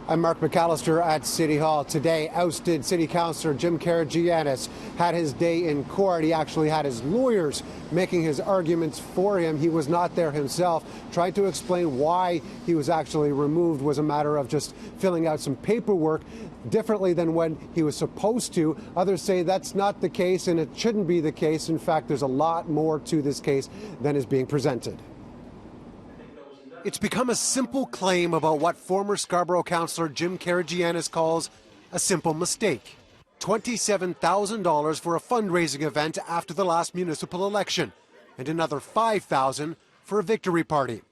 I'm Mark McAllister at City Hall. Today, ousted City Councillor Jim Karygiannis had his day in court. He actually had his lawyers making his arguments for him. He was not there himself. Trying to explain why he was actually removed was a matter of just filling out some paperwork differently than when he was supposed to. Others say that's not the case and it shouldn't be the case. In fact, there's a lot more to this case than is being presented. It's become a simple claim about what former Scarborough councillor Jim Karygiannis calls a simple mistake. $27,000 for a fundraising event after the last municipal election, and another $5,000 for a victory party.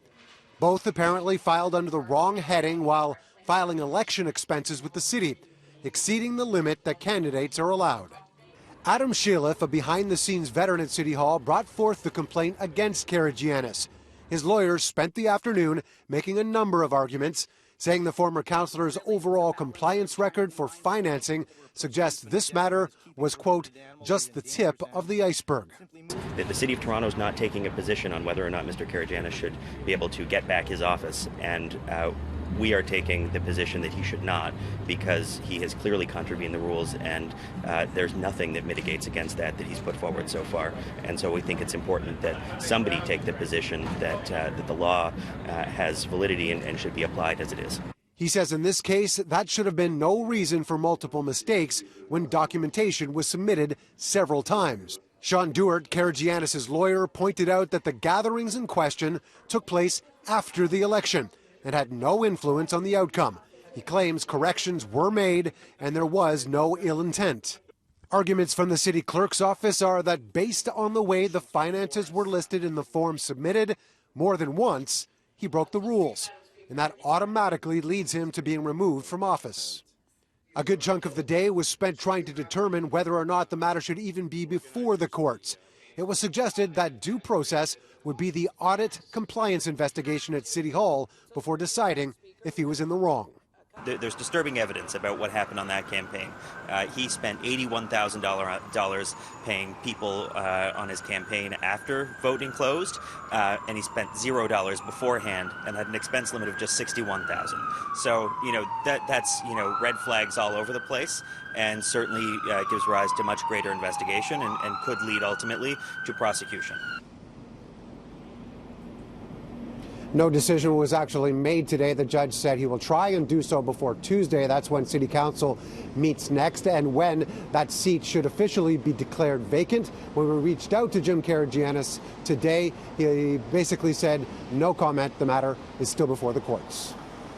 Both apparently filed under the wrong heading while filing election expenses with the city, exceeding the limit that candidates are allowed. Adam Shiliff, a behind-the-scenes veteran at City Hall, brought forth the complaint against Karygiannis. His lawyers spent the afternoon making a number of arguments, saying the former councillor's overall compliance record for financing suggests this matter was, quote, just the tip of the iceberg. The City of Toronto is not taking a position on whether or not Mr. Karygiannis should be able to get back his office, and we are taking the position that he should not, because he has clearly contravened the rules, and there's nothing that mitigates against that he's put forward so far. And so we think it's important that somebody take the position that the law has validity and should be applied as it is. He says in this case, that should have been no reason for multiple mistakes when documentation was submitted several times. Sean Dewart, Karygiannis' lawyer, pointed out that the gatherings in question took place after the election and had no influence on the outcome. He claims corrections were made and there was no ill intent. Arguments from the city clerk's office are that based on the way the finances were listed in the form submitted, more than once, he broke the rules, and that automatically leads him to being removed from office. A good chunk of the day was spent trying to determine whether or not the matter should even be before the courts. It was suggested that due process would be the audit compliance investigation at City Hall before deciding if he was in the wrong. There's disturbing evidence about what happened on that campaign. He spent $81,000 paying people on his campaign after voting closed, and he spent $0 beforehand and had an expense limit of just $61,000. So, that's red flags all over the place, and certainly gives rise to much greater investigation and could lead ultimately to prosecution. No decision was actually made today. The judge said he will try and do so before Tuesday. That's when City Council meets next and when that seat should officially be declared vacant. When we reached out to Jim Karygiannis today, he basically said no comment. The matter is still before the courts.